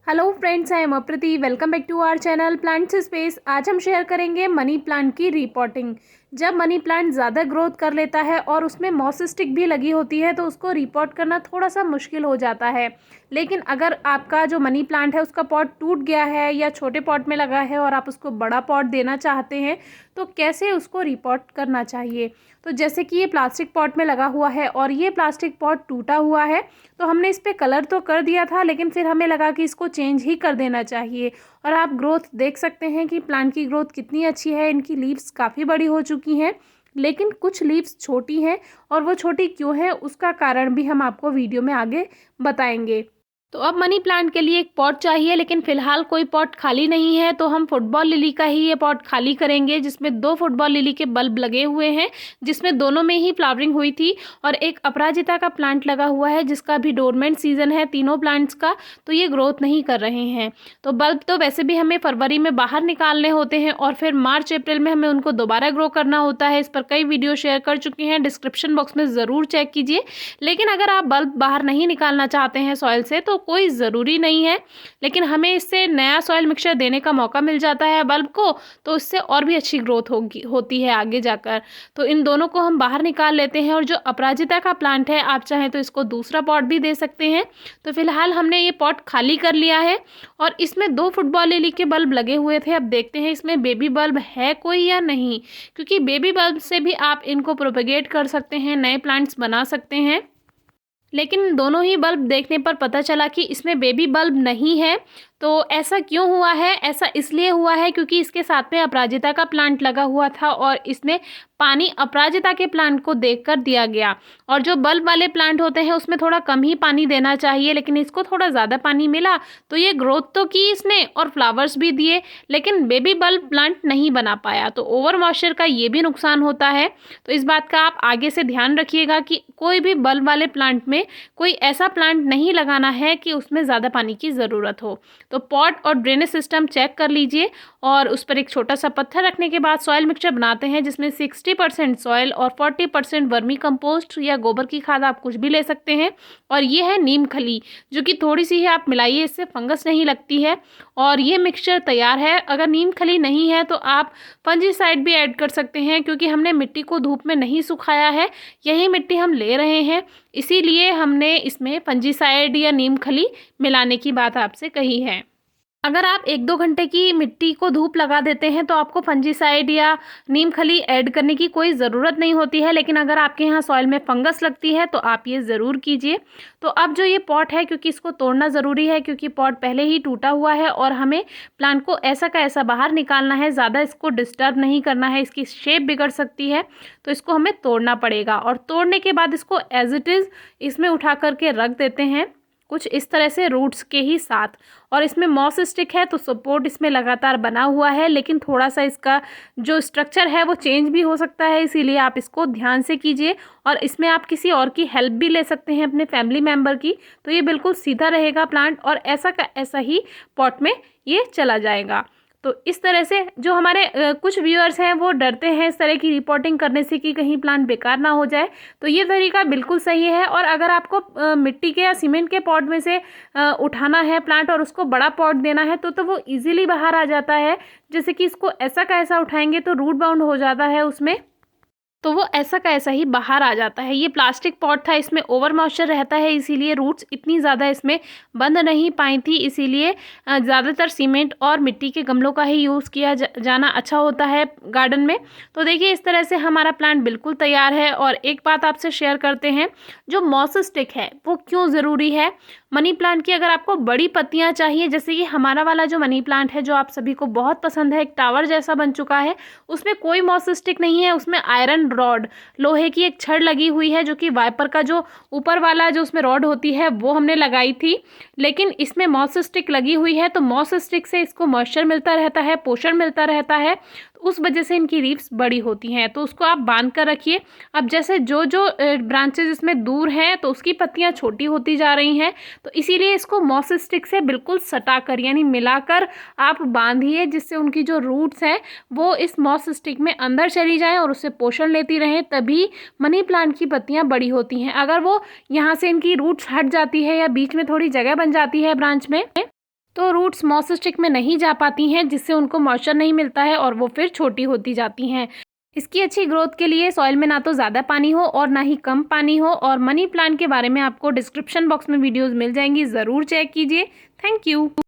Hello friends, I am Aprati. Welcome back to our channel Plants Space. आज हम share करेंगे money plant की repotting. जब मनी प्लांट ज़्यादा ग्रोथ कर लेता है और उसमें मॉस स्टिक भी लगी होती है तो उसको रिपोर्ट करना थोड़ा सा मुश्किल हो जाता है। लेकिन अगर आपका जो मनी प्लांट है उसका पॉट टूट गया है या छोटे पॉट में लगा है और आप उसको बड़ा पॉट देना चाहते हैं तो कैसे उसको रिपोर्ट करना चाहिए। तो जैसे कि ये प्लास्टिक पॉट में लगा हुआ है और ये प्लास्टिक पॉट टूटा हुआ है, तो हमने इस पर कलर तो कर दिया था लेकिन फिर हमें लगा कि इसको चेंज ही कर देना चाहिए। और आप ग्रोथ देख सकते हैं कि प्लांट की ग्रोथ कितनी अच्छी है। इनकी लीव्स काफ़ी बड़ी हो चुकी हैं लेकिन कुछ लीव्स छोटी हैं, और वो छोटी क्यों है उसका कारण भी हम आपको वीडियो में आगे बताएंगे। तो अब मनी प्लांट के लिए एक पॉट चाहिए, लेकिन फिलहाल कोई पॉट खाली नहीं है तो हम फुटबॉल लिली का ही ये पॉट खाली करेंगे, जिसमें 2 फुटबॉल लिली के बल्ब लगे हुए हैं, जिसमें दोनों में ही फ्लावरिंग हुई थी। और एक अपराजिता का प्लांट लगा हुआ है जिसका भी डोरमेंट सीजन है तीनों प्लांट्स का, तो ये ग्रोथ नहीं कर रहे हैं। तो बल्ब तो वैसे भी हमें फरवरी में बाहर निकालने होते हैं और फिर मार्च अप्रैल में हमें उनको दोबारा ग्रो करना होता है। इस पर कई वीडियो शेयर कर चुके हैं, डिस्क्रिप्शन बॉक्स में ज़रूर चेक कीजिए। लेकिन अगर आप बल्ब बाहर नहीं निकालना चाहते हैं सॉइल से तो कोई ज़रूरी नहीं है, लेकिन हमें इससे नया सॉइल मिक्सचर देने का मौका मिल जाता है बल्ब को, तो इससे और भी अच्छी ग्रोथ होती है आगे जाकर। तो इन दोनों को हम बाहर निकाल लेते हैं। और जो अपराजिता का प्लांट है, आप चाहें तो इसको दूसरा पॉट भी दे सकते हैं। तो फिलहाल हमने ये पॉट खाली कर लिया है और इसमें 2 फुटबॉल लिली के बल्ब लगे हुए थे। अब देखते हैं इसमें बेबी बल्ब है कोई या नहीं, क्योंकि बेबी बल्ब से भी आप इनको प्रोपेगेट कर सकते हैं, नए प्लांट्स बना सकते हैं। लेकिन दोनों ही बल्ब देखने पर पता चला कि इसमें बेबी बल्ब नहीं है। तो ऐसा क्यों हुआ है? ऐसा इसलिए हुआ है क्योंकि इसके साथ में अपराजिता का प्लांट लगा हुआ था और इसने पानी अपराजिता के प्लांट को देखकर दिया गया। और जो बल्ब वाले प्लांट होते हैं उसमें थोड़ा कम ही पानी देना चाहिए, लेकिन इसको थोड़ा ज़्यादा पानी मिला तो ये ग्रोथ तो की इसने और फ्लावर्स भी दिए, लेकिन बेबी बल्ब प्लांट नहीं बना पाया। तो ओवर मॉइस्चर का ये भी नुकसान होता है। तो इस बात का आप आगे से ध्यान रखिएगा कि कोई भी बल्ब वाले प्लांट में कोई ऐसा प्लांट नहीं लगाना है कि उसमें ज़्यादा पानी की ज़रूरत हो। तो पॉट और ड्रेनेज सिस्टम चेक कर लीजिए और उस पर एक छोटा सा पत्थर रखने के बाद सॉइल मिक्सचर बनाते हैं, जिसमें 60% सॉइल और 40% वर्मी कंपोस्ट या गोबर की खाद, आप कुछ भी ले सकते हैं। और ये है नीम खली, जो कि थोड़ी सी ही आप मिलाइए, इससे फंगस नहीं लगती है। और ये मिक्सचर तैयार है। अगर नीम खली नहीं है तो आप फंजीसाइड भी ऐड कर सकते हैं, क्योंकि हमने मिट्टी को धूप में नहीं सुखाया है, यही मिट्टी हम ले रहे हैं, इसीलिए हमने इसमें फंजीसाइड या नीम खली मिलाने की बात आपसे कही है। अगर आप 1-2 घंटे की मिट्टी को धूप लगा देते हैं तो आपको फंजीसाइड या नीम खली ऐड करने की कोई ज़रूरत नहीं होती है। लेकिन अगर आपके यहाँ सॉइल में फंगस लगती है तो आप ये ज़रूर कीजिए। तो अब जो ये पॉट है, क्योंकि इसको तोड़ना ज़रूरी है, क्योंकि पॉट पहले ही टूटा हुआ है और हमें प्लांट को ऐसा का ऐसा बाहर निकालना है, ज़्यादा इसको डिस्टर्ब नहीं करना है, इसकी शेप बिगड़ सकती है। तो इसको हमें तोड़ना पड़ेगा और तोड़ने के बाद इसको एज इट इज़ इसमें उठा करके रख देते हैं, कुछ इस तरह से रूट्स के ही साथ। और इसमें मॉस स्टिक है तो सपोर्ट इसमें लगातार बना हुआ है, लेकिन थोड़ा सा इसका जो स्ट्रक्चर है वो चेंज भी हो सकता है, इसीलिए आप इसको ध्यान से कीजिए। और इसमें आप किसी और की हेल्प भी ले सकते हैं, अपने फैमिली मेम्बर की, तो ये बिल्कुल सीधा रहेगा प्लांट और ऐसा का ऐसा ही पॉट में ये चला जाएगा। तो इस तरह से जो हमारे कुछ व्यूअर्स हैं वो डरते हैं इस तरह की रिपोर्टिंग करने से कि कहीं प्लांट बेकार ना हो जाए, तो ये तरीका बिल्कुल सही है। और अगर आपको मिट्टी के या सीमेंट के पॉट में से उठाना है प्लांट और उसको बड़ा पॉट देना है तो वो इजीली बाहर आ जाता है। जैसे कि इसको ऐसा का ऐसा उठाएंगे तो रूट बाउंड हो जाता है उसमें, तो वो ऐसा का ऐसा ही बाहर आ जाता है। ये प्लास्टिक पॉट था, इसमें ओवर मॉइस्चर रहता है, इसीलिए रूट्स इतनी ज़्यादा इसमें बंद नहीं पाई थी, इसीलिए ज़्यादातर सीमेंट और मिट्टी के गमलों का ही यूज़ किया जाना अच्छा होता है गार्डन में। तो देखिए इस तरह से हमारा प्लांट बिल्कुल तैयार है। और एक बात आपसे शेयर करते हैं, जो मॉस स्टिक है वो क्यों ज़रूरी है मनी प्लांट की। अगर आपको बड़ी पत्तियाँ चाहिए, जैसे कि हमारा वाला जो मनी प्लांट है जो आप सभी को बहुत पसंद है, एक टावर जैसा बन चुका है, उसमें कोई मॉस स्टिक नहीं है, उसमें आयरन रॉड, लोहे की एक छड़ लगी हुई है, जो कि वाइपर का जो ऊपर वाला जो उसमें रॉड होती है वो हमने लगाई थी। लेकिन इसमें मॉस स्टिक लगी हुई है, तो मॉस स्टिक से इसको मॉइस्चर मिलता रहता है, पोषण मिलता रहता है, तो उस वजह से इनकी लीव्स बड़ी होती हैं। तो उसको आप बांध कर रखिए। अब जैसे जो जो ब्रांचेज इसमें दूर हैं तो उसकी पत्तियां छोटी होती जा रही हैं, तो इसीलिए इसको मॉस स्टिक से बिल्कुल सटा कर यानी मिलाकर आप बांधिए, जिससे उनकी जो रूट्स हैं वो इस मॉस स्टिक में अंदर चली जाएं और उससे पोषण लेती रहें, तभी मनी प्लांट की पत्तियां बड़ी होती हैं। अगर वो यहाँ से इनकी रूट्स हट जाती है या बीच में थोड़ी जगह बन जाती है ब्रांच में, तो रूट्स मॉस स्टिक में नहीं जा पाती हैं, जिससे उनको मॉइस्चर नहीं मिलता है और वो फिर छोटी होती जाती हैं। इसकी अच्छी ग्रोथ के लिए सॉइल में ना तो ज़्यादा पानी हो और ना ही कम पानी हो। और मनी प्लांट के बारे में आपको डिस्क्रिप्शन बॉक्स में वीडियोज़ मिल जाएंगी, ज़रूर चेक कीजिए। Thank you.